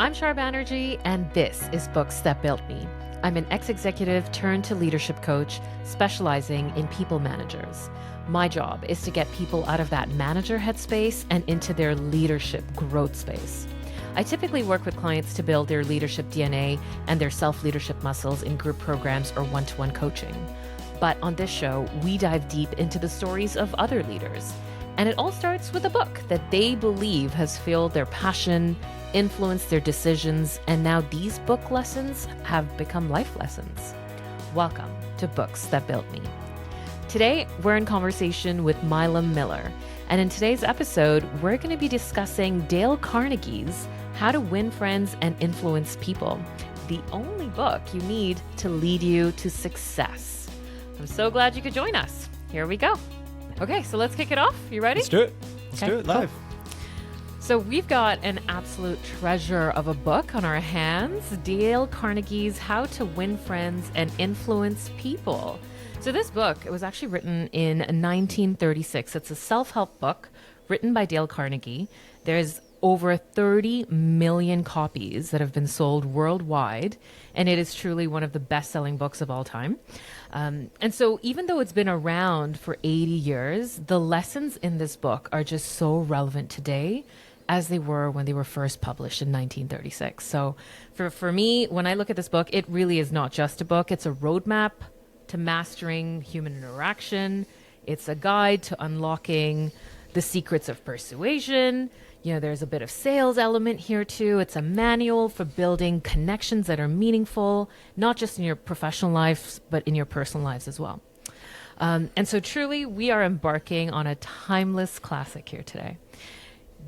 I'm Shar Banerjee, and this is Books That Built Me. I'm an ex-executive turned to leadership coach specializing in people managers. My job is to get people out of that manager headspace and into their leadership growth space. I typically work with clients to build their leadership DNA and their self-leadership muscles in group programs or one-to-one coaching. But on this show, we dive deep into the stories of other leaders. And it all starts with a book that they believe has fueled their passion, influenced their decisions, and now these book lessons have become life lessons. Welcome to Books That Built Me. Today, we're in conversation with Milam Miller. And in today's episode, we're going to be discussing Dale Carnegie's How to Win Friends and Influence People, the only book you need to lead you to success. I'm so glad you could join us. Here we go. Okay, so let's kick it off. You ready? Let's do it. Let's do it live. Cool. So we've got an absolute treasure of a book on our hands, Dale Carnegie's How to Win Friends and Influence People. So this book, it was actually written in 1936. It's a self-help book written by Dale Carnegie. There's over 30 million copies that have been sold worldwide, and it is truly one of the best-selling books of all time. And so even though it's been around for 80 years, the lessons in this book are just so relevant today as they were when they were first published in 1936. So for me, when I look at this book, it really is not just a book. It's a roadmap to mastering human interaction. It's a guide to unlocking the secrets of persuasion. You know, there's a bit of sales element here too. It's a manual for building connections that are meaningful, not just in your professional lives, but in your personal lives as well. And so truly, we are embarking on a timeless classic here today.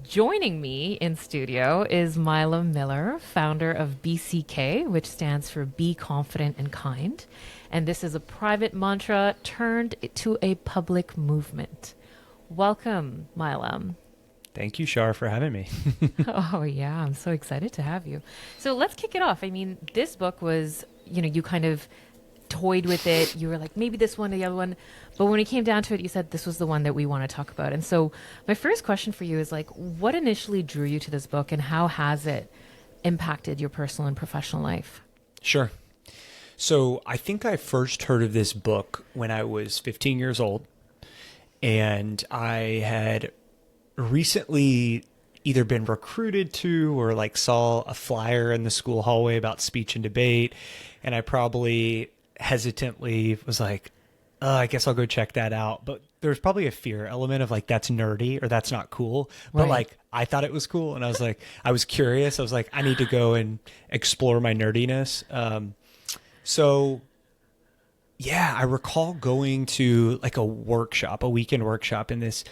Joining me in studio is Milam Miller, founder of BCK, which stands for Be Confident and Kind. And this is a private mantra turned to a public movement. Welcome, Milam. Thank you, Shar, for having me. Oh, yeah. I'm so excited to have you. So let's kick it off. I mean, this book was, you kind of toyed with it. You were like, maybe this one or the other one. But when it came down to it, you said this was the one that we want to talk about. And so my first question for you is like, what initially drew you to this book and how has it impacted your personal and professional life? Sure. So I think I first heard of this book when I was 15 years old. And I had recently either been recruited to or like saw a flyer in the school hallway about speech and debate. And I probably hesitantly was like, I guess I'll go check that out. But there's probably a fear element of like, that's nerdy or that's not cool. But Right. like, I thought it was cool. And I was like, I was curious. I was like, I need to go and explore my nerdiness. So yeah, I recall going to like a weekend workshop, and this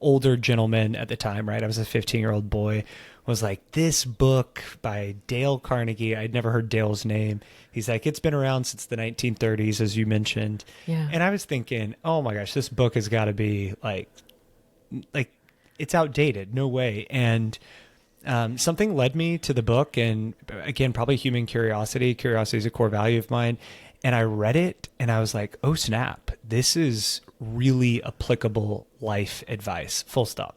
older gentleman at the time, right? I was a 15-year-old boy, was like, this book by Dale Carnegie. I'd never heard Dale's name. He's like, it's been around since the 1930s, as you mentioned. Yeah. And I was thinking, oh my gosh, this book has got to be like it's outdated. No way. And something led me to the book. And again, probably human curiosity. Curiosity is a core value of mine. And I read it and I was like, oh snap, this is really applicable life advice, full stop.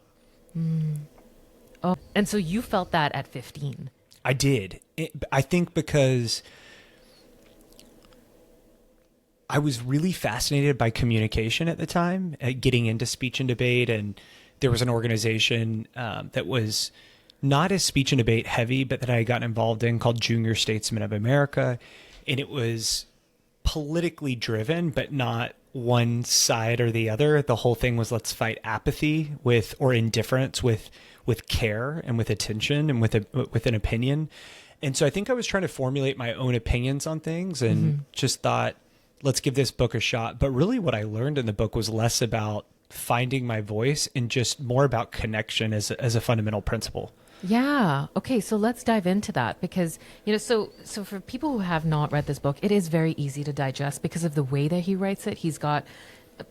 Oh, and so you felt that at 15. I did. I think because I was really fascinated by communication at the time, getting into speech and debate. And there was an organization that was not as speech and debate heavy, but that I got involved in called Junior Statesmen of America. And it was politically driven, but not one side or the other. The whole thing was let's fight apathy or indifference with care and with attention and with an opinion. And so I think I was trying to formulate my own opinions on things and just thought, let's give this book a shot. But really what I learned in the book was less about finding my voice and just more about connection as a fundamental principle. Yeah. Okay. So let's dive into that because, so for people who have not read this book, it is very easy to digest because of the way that he writes it. He's got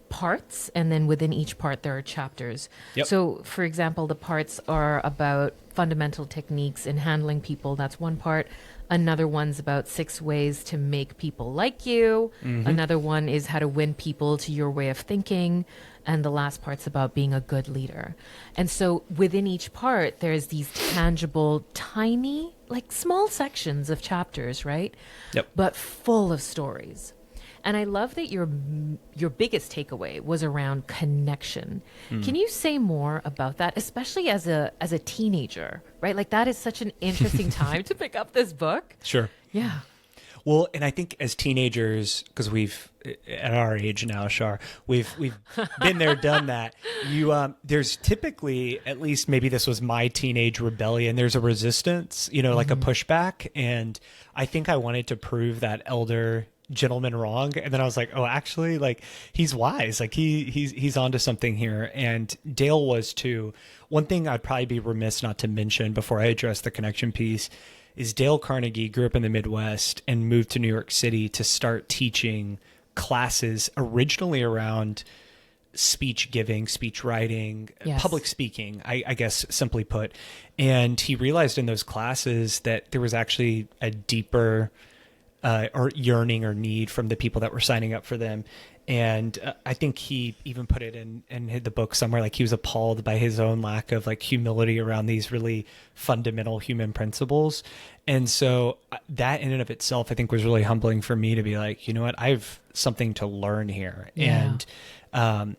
parts, and then within each part, there are chapters. Yep. So for example, the parts are about fundamental techniques in handling people. That's one part. Another one's about 6 ways to make people like you. Another one is how to win people to your way of thinking. And the last part's about being a good leader. And so within each part, there's these tangible, tiny, like small sections of chapters, right? Yep. But full of stories. And I love that your biggest takeaway was around connection. Can you say more about that, especially as a teenager, right? Like that is such an interesting time to pick up this book. Sure. Yeah. Well, and I think as teenagers, because we've at our age now, Shar, we've been there, done that. There's typically, at least maybe this was my teenage rebellion. There's a resistance, like a pushback, and I think I wanted to prove that elder gentleman wrong, and then I was like, oh, actually, like he's wise, like he's onto something here, and Dale was too. One thing I'd probably be remiss not to mention before I address the connection piece is Dale Carnegie grew up in the Midwest and moved to New York City to start teaching classes originally around speech giving, speech writing, Yes. public speaking, I guess simply put. And he realized in those classes that there was actually a deeper or yearning or need from the people that were signing up for them. And I think he even put it in the book somewhere, like he was appalled by his own lack of like humility around these really fundamental human principles. And so that in and of itself, I think was really humbling for me to be like, you know what, I have something to learn here. Yeah. And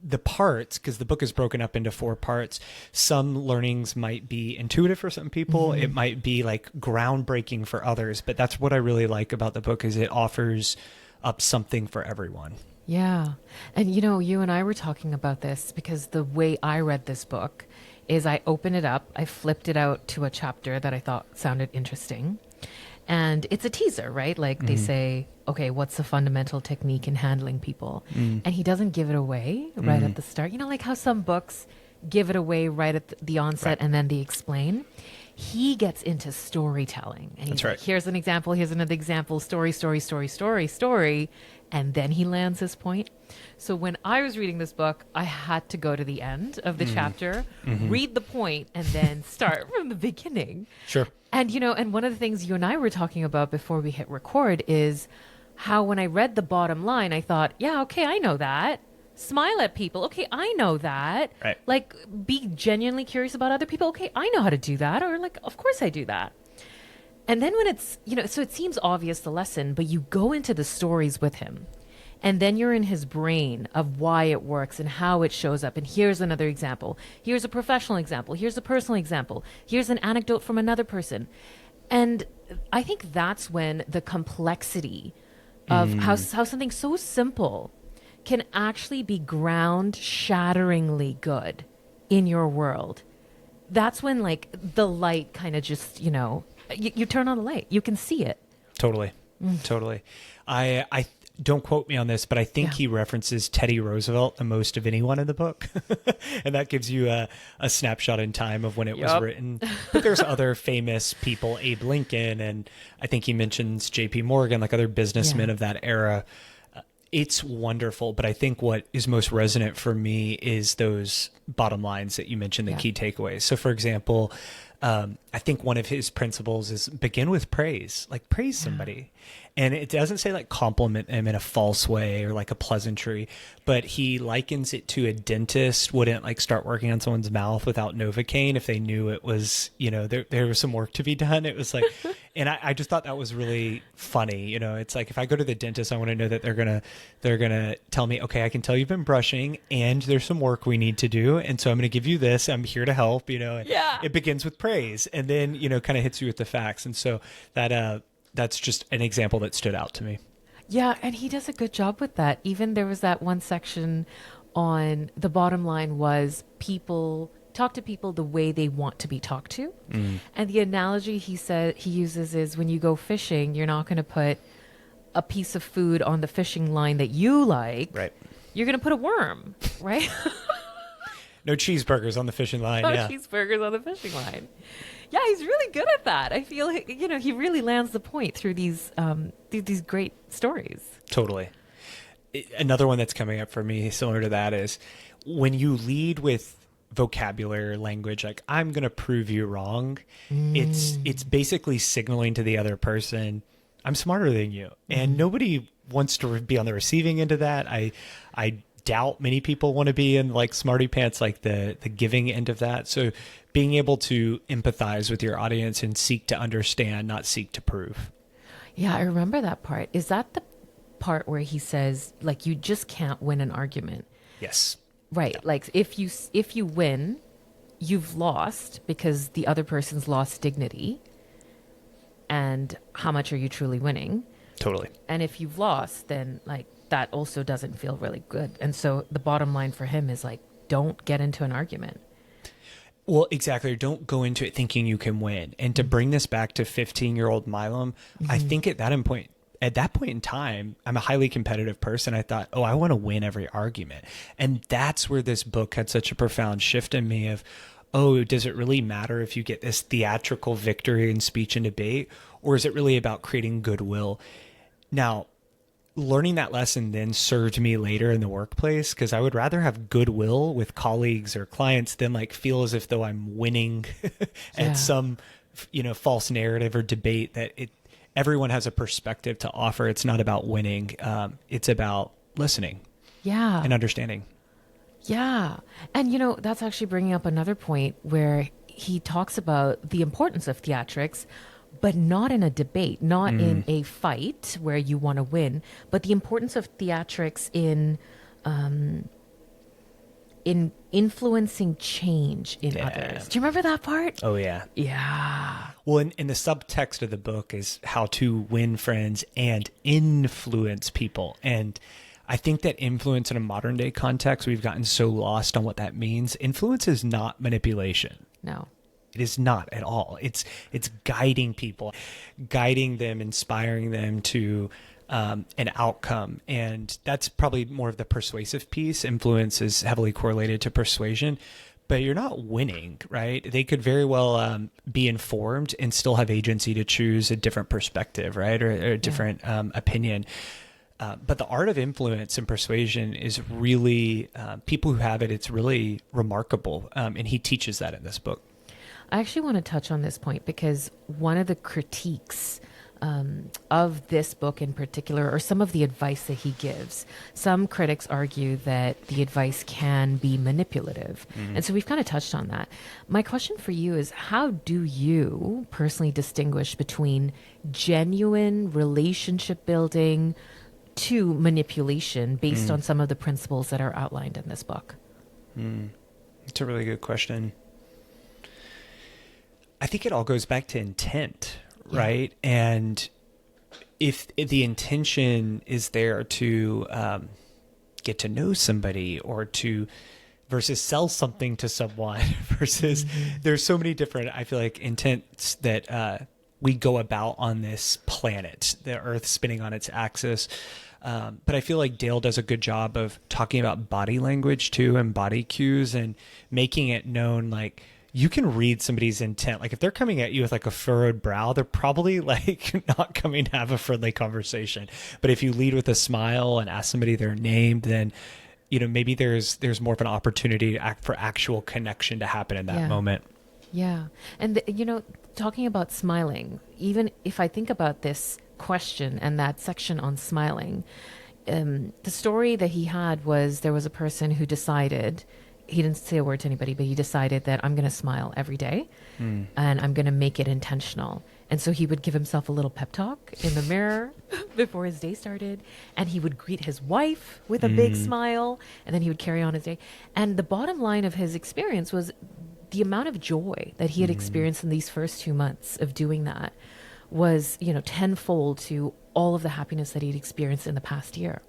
the parts, because the book is broken up into 4 parts, some learnings might be intuitive for some people. It might be like groundbreaking for others, but that's what I really like about the book is it offers up something for everyone. Yeah. And you and I were talking about this because the way I read this book is I opened it up, I flipped it out to a chapter that I thought sounded interesting. And it's a teaser, right? Like they say, okay, what's the fundamental technique in handling people? And he doesn't give it away right at the start. Like how some books give it away right at the onset and then they explain. He gets into storytelling. And he's That's like, right. here's an example, here's another example, story. And then he lands his point. So when I was reading this book, I had to go to the end of the chapter, read the point, and then start from the beginning. Sure. And, and one of the things you and I were talking about before we hit record is how when I read the bottom line, I thought, yeah, okay, I know that. Smile at people. Okay, I know that. Right. Like, be genuinely curious about other people. Okay, I know how to do that. Or like, of course I do that. And then when it's, so it seems obvious the lesson, but you go into the stories with him. And then you're in his brain of why it works and how it shows up. And here's another example. Here's a professional example. Here's a personal example. Here's an anecdote from another person. And I think that's when the complexity of how something so simple can actually be ground shatteringly good in your world. That's when like the light kind of just, you turn on the light. You can see it. Totally. Totally. I don't quote me on this, but I think he references Teddy Roosevelt the most of anyone in the book. And that gives you a snapshot in time of when it was written. But there's other famous people, Abe Lincoln, and I think he mentions JP Morgan, like other businessmen of that era. It's wonderful, but I think what is most resonant for me is those bottom lines that you mentioned, the key takeaways. So for example, I think one of his principles is begin with praise, like praise somebody. And it doesn't say like compliment them in a false way or like a pleasantry, but he likens it to a dentist wouldn't like start working on someone's mouth without Novocaine if they knew it was, there was some work to be done. It was like, and I just thought that was really funny. It's like, if I go to the dentist, I want to know that they're going to tell me, okay, I can tell you've been brushing and there's some work we need to do. And so I'm going to give you this. I'm here to help, and it begins with praise and then, kind of hits you with the facts. And so that's just an example that stood out to me. Yeah, and he does a good job with that. Even there was that one section on the bottom line was people talk to people the way they want to be talked to. And the analogy he uses is when you go fishing, you're not going to put a piece of food on the fishing line that you like. Right. You're going to put a worm, right? No cheeseburgers on the fishing line. No cheeseburgers on the fishing line. Yeah, he's really good at that. I feel, he really lands the point through these great stories. Totally. Another one that's coming up for me, similar to that, is when you lead with vocabulary or language like I'm going to prove you wrong. It's basically signaling to the other person, I'm smarter than you. And nobody wants to be on the receiving end of that. I doubt many people want to be in like smarty pants, like the giving end of that. So being able to empathize with your audience and seek to understand, not seek to prove. Yeah, I remember that part. Is that the part where he says, like, you just can't win an argument? Yes. Right. Yeah. Like if you win, you've lost because the other person's lost dignity. And how much are you truly winning? Totally. And if you've lost, then like that also doesn't feel really good. And so the bottom line for him is like, don't get into an argument. Well, exactly. Don't go into it thinking you can win. And to bring this back to 15-year-old Milam, I think at that point in time, I'm a highly competitive person. I thought, I want to win every argument. And that's where this book had such a profound shift in me of, does it really matter if you get this theatrical victory in speech and debate, or is it really about creating goodwill? Now, learning that lesson then served me later in the workplace, because I would rather have goodwill with colleagues or clients than like feel as if though I'm winning at some, false narrative or debate that everyone has a perspective to offer. It's not about winning. It's about listening. Yeah. And understanding. Yeah. And, that's actually bringing up another point where he talks about the importance of theatrics, but not in a debate, not in a fight where you want to win, but the importance of theatrics in influencing change in others. Do you remember that part? Oh, yeah. Yeah. Well, in the subtext of the book is how to win friends and influence people. And I think that influence in a modern day context, we've gotten so lost on what that means. Influence is not manipulation. No. It is not at all. It's guiding people, guiding them, inspiring them to an outcome. And that's probably more of the persuasive piece. Influence is heavily correlated to persuasion, but you're not winning, right? They could very well be informed and still have agency to choose a different perspective, right? Or a different opinion. But the art of influence and persuasion is really, people who have it, it's really remarkable. And he teaches that in this book. I actually want to touch on this point because one of the critiques of this book in particular, or some of the advice that he gives, some critics argue that the advice can be manipulative. And so we've kind of touched on that. My question for you is, how do you personally distinguish between genuine relationship building to manipulation based on some of the principles that are outlined in this book? It's a really good question. I think it all goes back to intent, right? And if the intention is there to get to know somebody or to versus sell something to someone versus there's so many different, I feel like, intents that we go about on this planet, the Earth spinning on its axis. But I feel like Dale does a good job of talking about body language too and body cues and making it known, like, you can read somebody's intent. Like if they're coming at you with like a furrowed brow, they're probably like not coming to have a friendly conversation. But if you lead with a smile and ask somebody their name, then, maybe there's more of an opportunity for actual connection to happen in that moment. Yeah. And, talking about smiling, even if I think about this question and that section on smiling, the story that he had was there was a person who decided, he didn't say a word to anybody, but he decided that I'm going to smile every day and I'm going to make it intentional. And so he would give himself a little pep talk in the mirror before his day started. And he would greet his wife with a big smile. And then he would carry on his day. And the bottom line of his experience was the amount of joy that he had experienced in these first 2 months of doing that was, tenfold to all of the happiness that he'd experienced in the past year.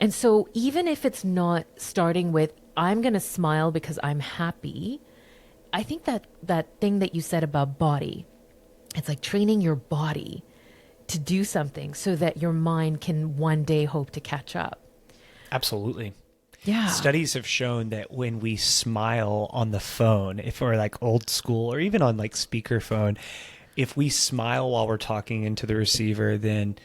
And so even if it's not starting with, I'm going to smile because I'm happy, I think that thing that you said about body, it's like training your body to do something so that your mind can one day hope to catch up. Absolutely. Yeah. Studies have shown that when we smile on the phone, if we're like old school or even on like speakerphone, if we smile while we're talking into the receiver, then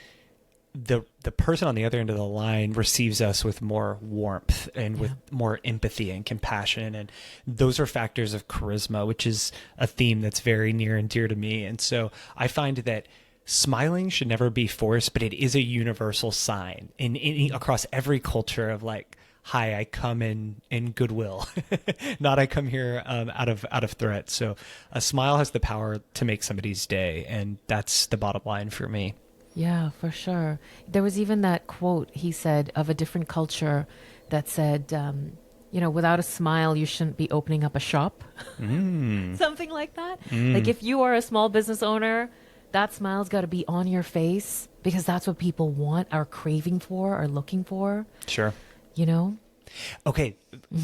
the person on the other end of the line receives us with more warmth and with more empathy and compassion. And those are factors of charisma, which is a theme that's very near and dear to me. And so I find that smiling should never be forced, but it is a universal sign across every culture of like, hi, I come in goodwill, not I come here out of threat. So a smile has the power to make somebody's day. And that's the bottom line for me. Yeah, for sure. There was even that quote he said of a different culture that said, without a smile, you shouldn't be opening up a shop. Something like that. Like if you are a small business owner, that smile's got to be on your face because that's what people want, are craving for, are looking for. Sure. Okay,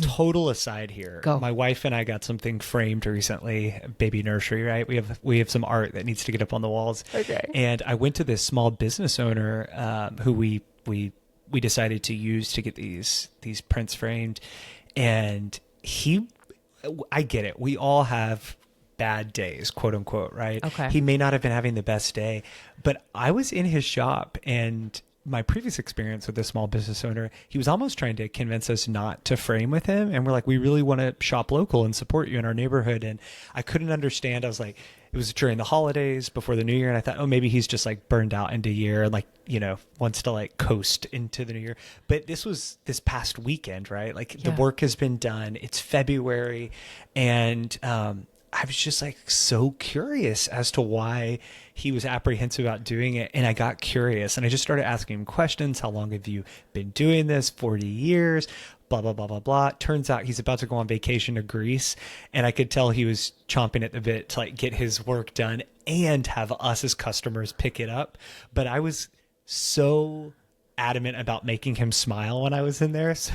total aside here. Go. My wife and I got something framed recently, baby nursery, right? We have some art that needs to get up on the walls. Okay. And I went to this small business owner who we decided to use to get these prints framed. And I get it. We all have bad days, quote unquote, right? Okay. He may not have been having the best day, but I was in his shop, and my previous experience with the small business owner, he was almost trying to convince us not to frame with him. And we're like, we really want to shop local and support you in our neighborhood. And I couldn't understand. I was like, it was during the holidays before the new year. And I thought, oh, maybe he's just like burned out into year and like, wants to like coast into the new year. But this was this past weekend, right? Like the work has been done. It's February. And, I was just like so curious as to why he was apprehensive about doing it. And I got curious and I just started asking him questions. How long have you been doing this? 40 years, blah, blah, blah, blah, blah. Turns out he's about to go on vacation to Greece. And I could tell he was chomping at the bit to like get his work done and have us as customers pick it up. But I was so adamant about making him smile when I was in there. So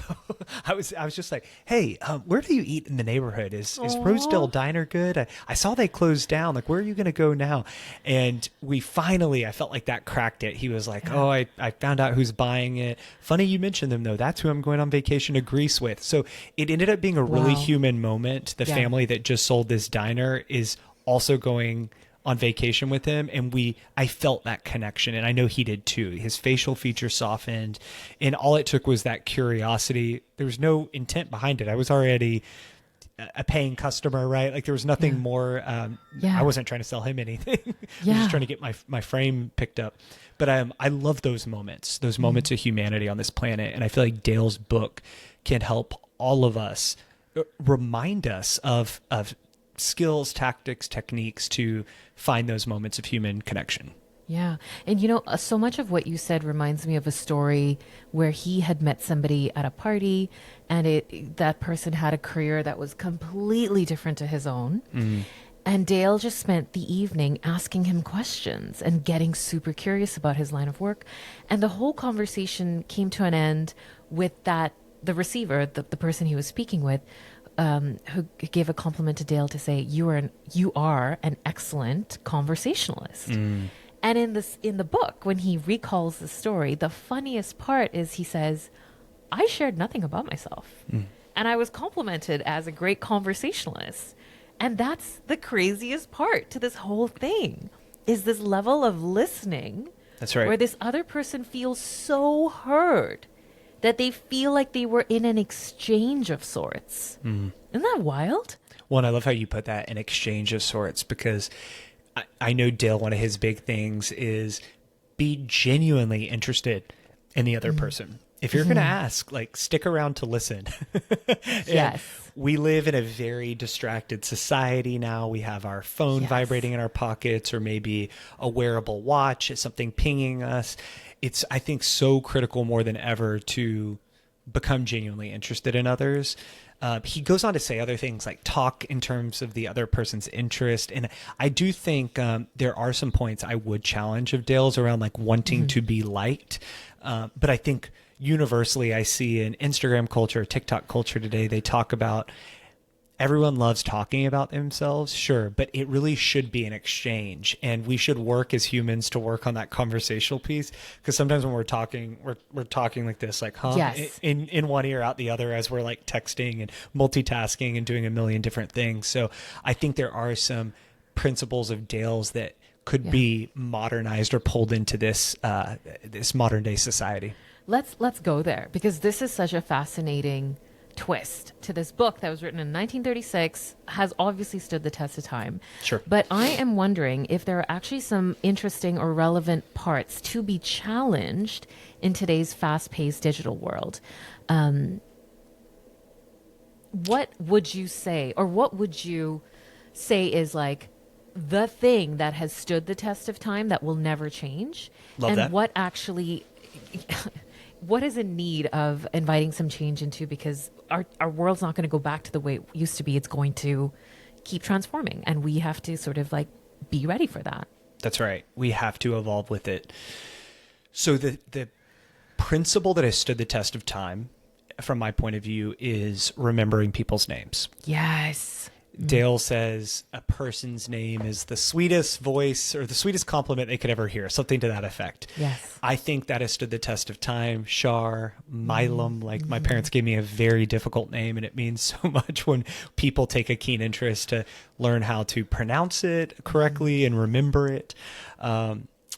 I was just like, hey, where do you eat in the neighborhood? Is Rosedale Diner good? I saw they closed down. Like, where are you going to go now? And I felt like that cracked it. He was like, oh, I found out who's buying it. Funny you mentioned them though. That's who I'm going on vacation to Greece with. So it ended up being a really human moment. The family that just sold this diner is also going on vacation with him, and I felt that connection, and I know he did too. His facial features softened, and all it took was that curiosity. There was no intent behind it. I was already a paying customer, right? Like there was nothing more. I wasn't trying to sell him anything. I was just trying to get my frame picked up. But I love those moments of humanity on this planet, and I feel like Dale's book can help all of us, remind us of skills, tactics, techniques to find those moments of human connection. Yeah. And so much of what you said reminds me of a story where he had met somebody at a party and that person had a career that was completely different to his own. And Dale just spent the evening asking him questions and getting super curious about his line of work. And the whole conversation came to an end with the receiver, the person he was speaking with, who gave a compliment to Dale to say, you are an excellent conversationalist. And in the book, when he recalls the story, the funniest part is he says, I shared nothing about myself. And I was complimented as a great conversationalist. And that's the craziest part to this whole thing, is this level of listening. That's right. Where this other person feels so heard that they feel like they were in an exchange of sorts. Isn't that wild? Well, and I love how you put that, an exchange of sorts, because I know Dale, one of his big things is be genuinely interested in the other person. If you're going to ask, like, stick around to listen. Yes. We live in a very distracted society now. We have our phone vibrating in our pockets, or maybe a wearable watch, something pinging us. It's, I think, so critical more than ever to become genuinely interested in others. He goes on to say other things like talk in terms of the other person's interest. And I do think there are some points I would challenge of Dale's around like wanting to be liked. But I think universally I see in Instagram culture, TikTok culture today, they talk about everyone loves talking about themselves, sure, but it really should be an exchange, and we should work as humans to work on that conversational piece. Because sometimes when we're talking like this, like, Yes. in one ear out the other, as we're like texting and multitasking and doing a million different things. So I think there are some principles of Dale's that could be modernized or pulled into this this modern day society. Let's go there, because this is such a fascinating twist to this book that was written in 1936, has obviously stood the test of time. Sure. But I am wondering if there are actually some interesting or relevant parts to be challenged in today's fast-paced digital world. What would you say, or what would you say is like the thing that has stood the test of time that will never change? Love and that. what actually what is in need of inviting some change into, because our world's not going to go back to the way it used to be. It's going to keep transforming, and we have to sort of like be ready for that. That's right. We have to evolve with it. So the principle that has stood the test of time, from my point of view, is remembering people's names. Yes. Dale says a person's name is the sweetest voice or the sweetest compliment they could ever hear, something to that effect. Yes. I think that has stood the test of time. Shar, Milam, like my parents gave me a very difficult name, and it means so much when people take a keen interest to learn how to pronounce it correctly and remember it.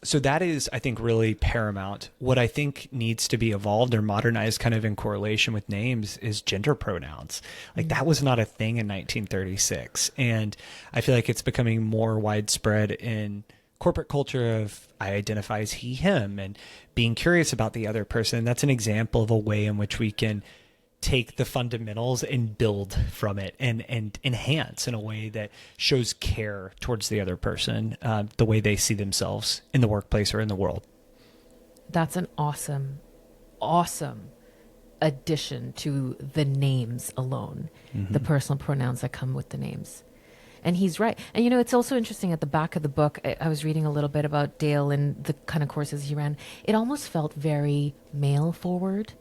So that is, I think, really paramount. What I think needs to be evolved or modernized kind of in correlation with names is gender pronouns. Like that was not a thing in 1936. And I feel like it's becoming more widespread in corporate culture of I identify as he, him, and being curious about the other person. That's an example of a way in which we can take the fundamentals and build from it and enhance in a way that shows care towards the other person, the way they see themselves in the workplace or in the world. That's an awesome addition to the names alone, the personal pronouns that come with the names. And he's right. And, you know, it's also interesting at the back of the book, I was reading a little bit about Dale and the kind of courses he ran. It almost felt very male forward,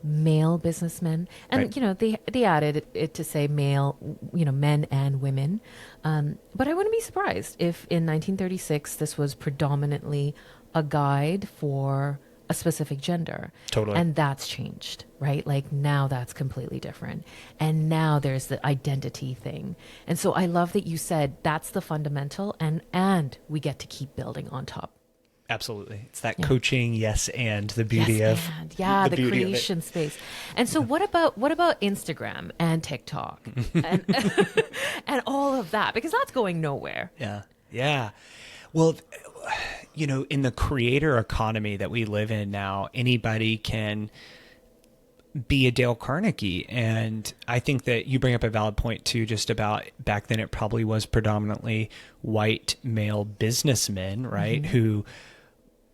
male businessmen. And, Right. you know, they added it to say male, you know, men and women. But I wouldn't be surprised if in 1936, this was predominantly a guide for a specific gender. Totally. And that's changed, right? Like now that's completely different. And now there's the identity thing. And so I love that you said that's the fundamental, and we get to keep building on top. Absolutely. It's that coaching, yes, and the beauty Yes, of and yeah, the beauty of it. creation space. And so what about Instagram and TikTok and and all of that? Because that's going nowhere. Yeah. Yeah. Well, you know, in the creator economy that we live in now, anybody can be a Dale Carnegie. And I think that you bring up a valid point too, just about back then it probably was predominantly white male businessmen, right? Who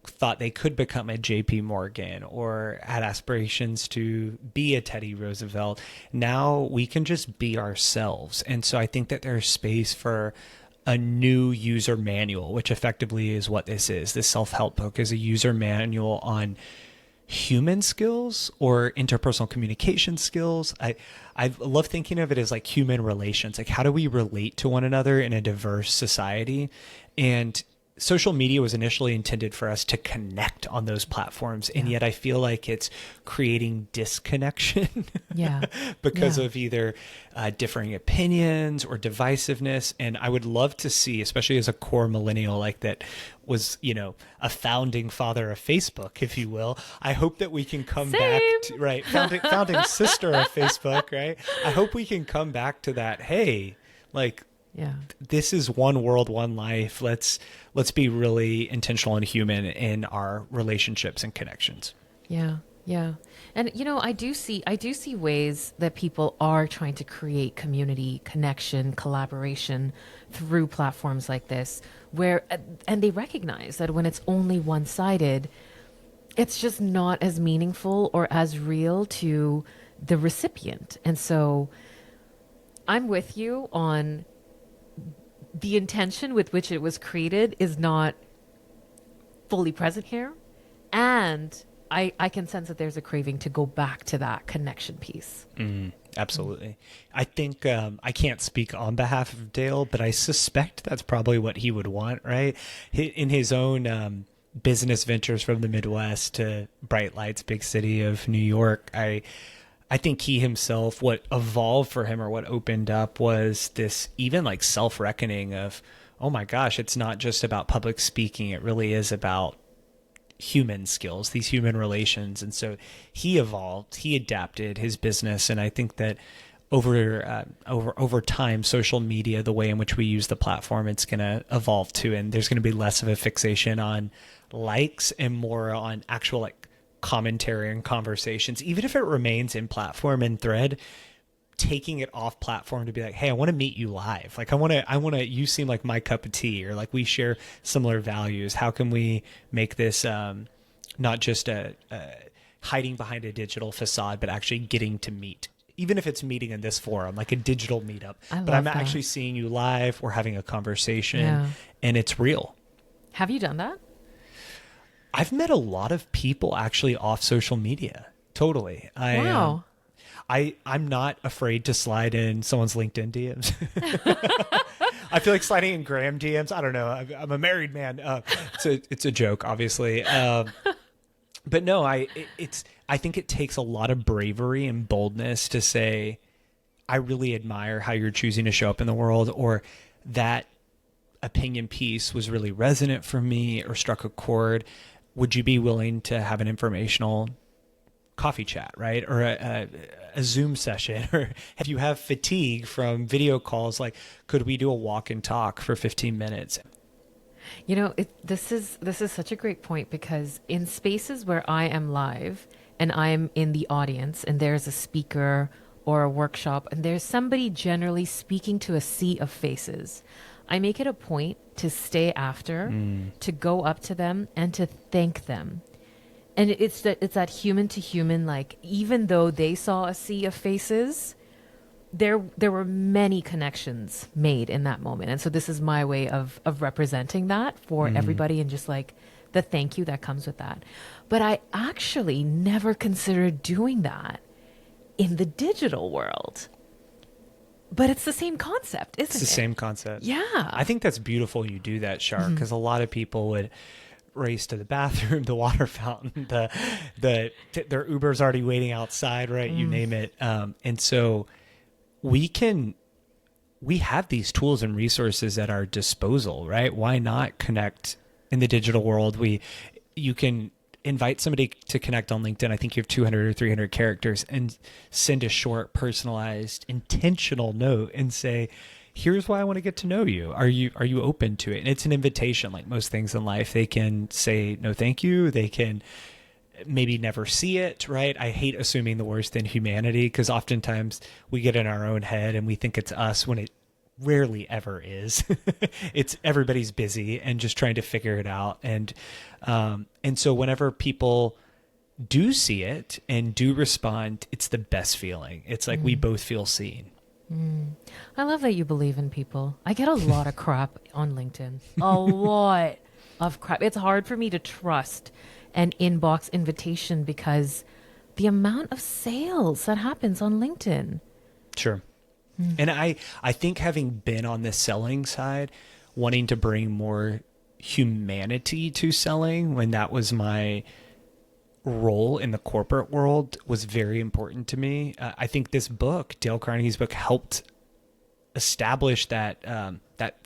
thought they could become a JP Morgan or had aspirations to be a Teddy Roosevelt. Now we can just be ourselves. And so I think that there's space for a new user manual, which effectively is what this is. This self-help book is a user manual on human skills or interpersonal communication skills. I love thinking of it as like human relations. Like how do we relate to one another in a diverse society? And social media was initially intended for us to connect on those platforms. And yet I feel like it's creating disconnection because of either differing opinions or divisiveness. And I would love to see, especially as a core millennial like that was, you know, a founding father of Facebook, if you will. I hope that we can come back to, right, founding sister of Facebook, right? I hope we can come back to that. Hey, like, this is one world, one life. Let's be really intentional and human in our relationships and connections. Yeah. And you know, I do see ways that people are trying to create community, connection, collaboration through platforms like this, and they recognize that when it's only one-sided, it's just not as meaningful or as real to the recipient. And so I'm with you on the intention with which it was created is not fully present here. And I can sense that there's a craving to go back to that connection piece. Absolutely. I think I can't speak on behalf of Dale, but I suspect that's probably what he would want, right? In his own business ventures from the Midwest to bright lights, big city of New York, I think he himself, what evolved for him or what opened up was this even like self-reckoning of, oh my gosh, it's not just about public speaking. It really is about human skills, these human relations. And so he evolved, he adapted his business. And I think that over time, social media, the way in which we use the platform, it's going to evolve too. And there's going to be less of a fixation on likes and more on actual like commentary and conversations, even if it remains in platform and thread, taking it off platform to be like, hey, I want to meet you live. Like I want to, you seem like my cup of tea, or like we share similar values. How can we make this not just a hiding behind a digital facade, but actually getting to meet, even if it's meeting in this forum, like a digital meetup, but I'm actually seeing you live. We're having a conversation and it's real. Have you done that? I've met a lot of people actually off social media. Totally. Wow. I'm not afraid to slide in someone's LinkedIn DMs. I feel like sliding in Graham DMs. I don't know. I'm a married man. It's a joke, obviously. But no, I think it takes a lot of bravery and boldness to say, I really admire how you're choosing to show up in the world, or that opinion piece was really resonant for me or struck a chord. Would you be willing to have an informational coffee chat, right? Or a Zoom session? Or if you have fatigue from video calls, like, could we do a walk and talk for 15 minutes? You know, this is such a great point, because in spaces where I am live and I'm in the audience and there's a speaker or a workshop and there's somebody generally speaking to a sea of faces, I make it a point to stay after, to go up to them and to thank them. And it's that human to human, like, even though they saw a sea of faces, there were many connections made in that moment. And so this is my way of representing that for everybody, and just like the thank you that comes with that. But I actually never considered doing that in the digital world. But it's the same concept, isn't it? It's the same concept. Yeah. I think that's beautiful you do that, Shar, because a lot of people would race to the bathroom, the water fountain, their Uber's already waiting outside, right? You name it. And so we have these tools and resources at our disposal, right? Why not connect in the digital world? You can invite somebody to connect on LinkedIn. I think you have 200 or 300 characters, and send a short, personalized, intentional note and say, here's why I want to get to know you. Are you open to it? And it's an invitation, like most things in life. They can say no thank you. They can maybe never see it, right? I hate assuming the worst in humanity, because oftentimes we get in our own head and we think it's us when it rarely ever is. It's everybody's busy and just trying to figure it out. And so whenever people do see it and do respond, it's the best feeling. It's like we both feel seen. I love that you believe in people. I get a lot of crap on LinkedIn. A lot of crap. It's hard for me to trust an inbox invitation because the amount of sales that happens on LinkedIn. Sure. And I think, having been on the selling side, wanting to bring more humanity to selling, when that was my role in the corporate world, was very important to me. I think this book, Dale Carnegie's book, helped establish that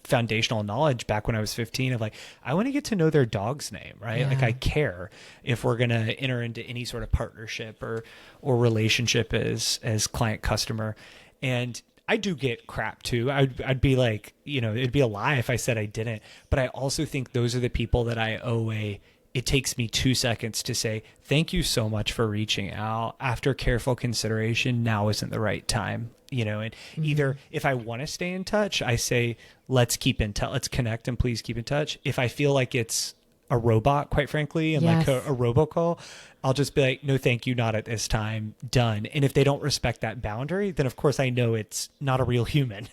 foundational knowledge back when I was 15 of like, I want to get to know their dog's name, right? Yeah. Like, I care if we're going to enter into any sort of partnership or relationship as client customer. And I do get crap too. I'd be like, it'd be a lie if I said I didn't. But I also think those are the people that I owe it takes me 2 seconds to say, thank you so much for reaching out. After careful consideration, now isn't the right time. And either if I want to stay in touch, I say, let's keep in touch, let's connect, and please keep in touch. If I feel like it's a robot, quite frankly, and like a robocall, I'll just be like, no, thank you, not at this time, done. And if they don't respect that boundary, then of course I know it's not a real human.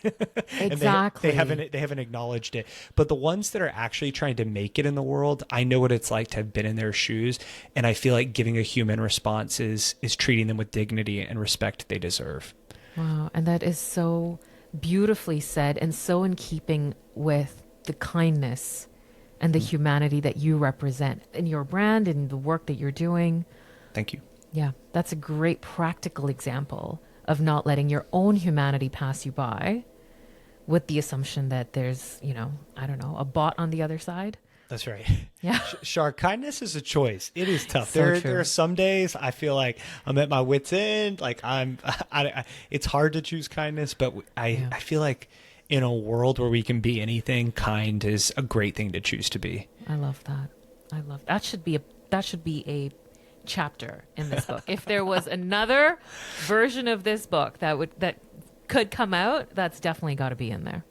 Exactly. And they haven't acknowledged it. But the ones that are actually trying to make it in the world, I know what it's like to have been in their shoes. And I feel like giving a human response is treating them with dignity and respect they deserve. Wow. And that is so beautifully said, and so in keeping with the kindness and the humanity that you represent in your brand and the work that you're doing. Thank you. Yeah, that's a great practical example of not letting your own humanity pass you by with the assumption that there's, I don't know, a bot on the other side. That's right. Yeah. Shar, kindness is a choice. It is tough. So there true. are some days I feel like I'm at my wit's end. Like it's hard to choose kindness, but I feel like in a world where we can be anything, kind is a great thing to choose to be. I love that. That should be a chapter in this book. If there was another version of this book that could come out, that's definitely got to be in there.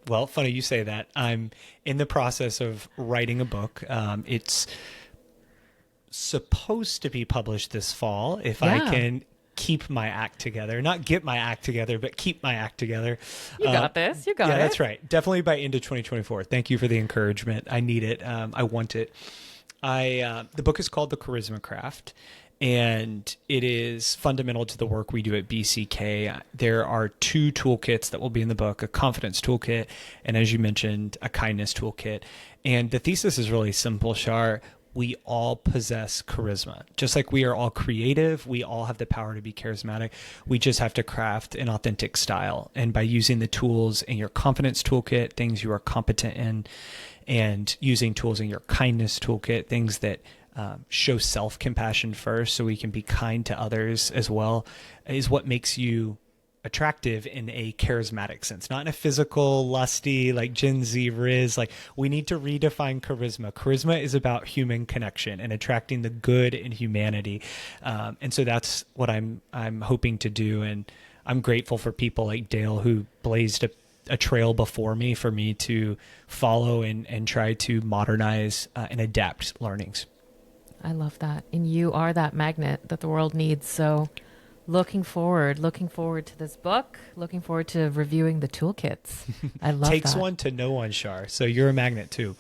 Well, funny you say that. I'm in the process of writing a book. It's supposed to be published this fall if I can keep my act together. Not get my act together, but keep my act together. You got this. You got it. Yeah, that's right. Definitely by end of 2024. Thank you for the encouragement. I need it. I want it. The book is called The Charisma Craft, and it is fundamental to the work we do at BCK. There are 2 toolkits that will be in the book, a confidence toolkit, and as you mentioned, a kindness toolkit. And the thesis is really simple, Shar. We all possess charisma. Just like we are all creative, we all have the power to be charismatic. We just have to craft an authentic style. And by using the tools in your confidence toolkit, things you are competent in, and using tools in your kindness toolkit, things that show self-compassion first so we can be kind to others as well, is what makes you attractive in a charismatic sense, not in a physical, lusty, like Gen Z riz. Like, we need to redefine charisma. Charisma is about human connection and attracting the good in humanity. And so that's what I'm hoping to do. And I'm grateful for people like Dale who blazed a trail before me for me to follow and try to modernize and adapt learnings. I love that. And you are that magnet that the world needs. So looking forward to this book, looking forward to reviewing the toolkits. I love Takes that. one to know one, Shar. So you're a magnet too.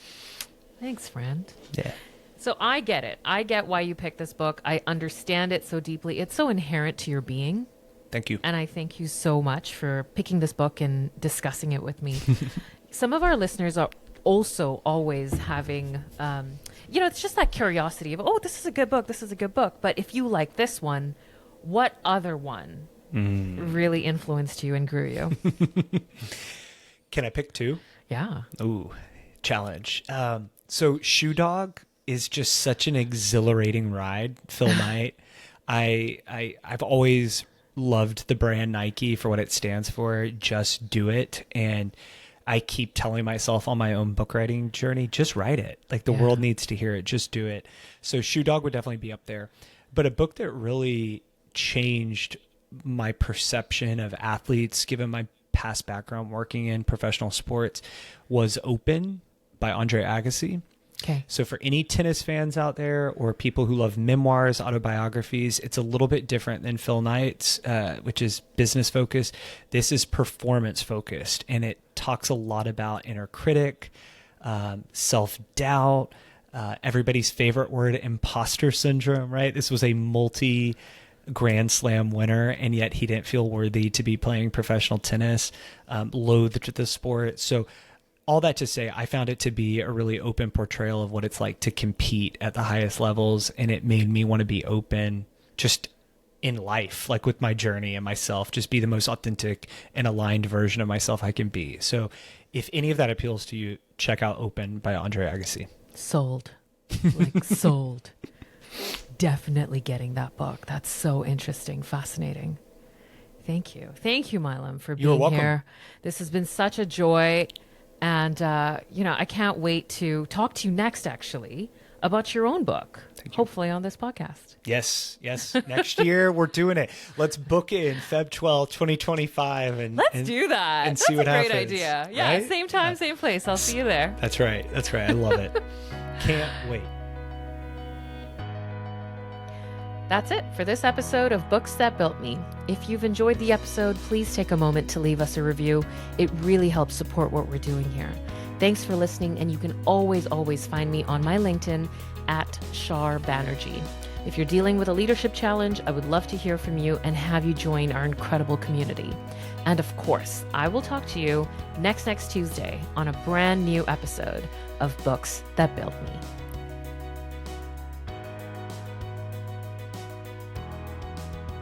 Thanks, friend. Yeah. So I get it. I get why you picked this book. I understand it so deeply. It's so inherent to your being. Thank you. And I thank you so much for picking this book and discussing it with me. Some of our listeners are also always having, it's just that curiosity of, oh, this is a good book. This is a good book. But if you like this one, what other one really influenced you and grew you? Can I pick 2? Yeah. Ooh, challenge. So Shoe Dog is just such an exhilarating ride. Phil Knight. I've always loved the brand Nike for what it stands for. Just do it. And I keep telling myself on my own book writing journey, just write it. Like, the world needs to hear it. Just do it. So Shoe Dog would definitely be up there. But a book that really changed my perception of athletes, given my past background working in professional sports, was Open by Andre Agassi. Okay. So for any tennis fans out there or people who love memoirs, autobiographies, it's a little bit different than Phil Knight's, which is business focused. This is performance focused, and it talks a lot about inner critic, self-doubt, everybody's favorite word, imposter syndrome, right? This was a Grand Slam winner, and yet he didn't feel worthy to be playing professional tennis, loathed the sport. So all that to say, I found it to be a really open portrayal of what it's like to compete at the highest levels, and it made me want to be open just in life, like with my journey and myself, just be the most authentic and aligned version of myself I can be. So if any of that appeals to you, check out Open by Andre Agassi. Sold. Like, sold. Definitely getting that book. That's so interesting, fascinating. Thank you. Thank you, Milam, for being here. This has been such a joy. And, I can't wait to talk to you next, actually, about your own book, hopefully on this podcast. Yes. Next year, we're doing it. Let's book it in Feb 12, 2025. Let's do that. And see what happens. That's a great idea. Yeah, right? Same time, same place. I'll see you there. That's right. I love it. Can't wait. That's it for this episode of Books That Built Me. If you've enjoyed the episode, please take a moment to leave us a review. It really helps support what we're doing here. Thanks for listening, and you can always find me on my LinkedIn at Shar Banerjee. If you're dealing with a leadership challenge, I would love to hear from you and have you join our incredible community. And of course, I will talk to you next Tuesday on a brand new episode of Books That Built Me.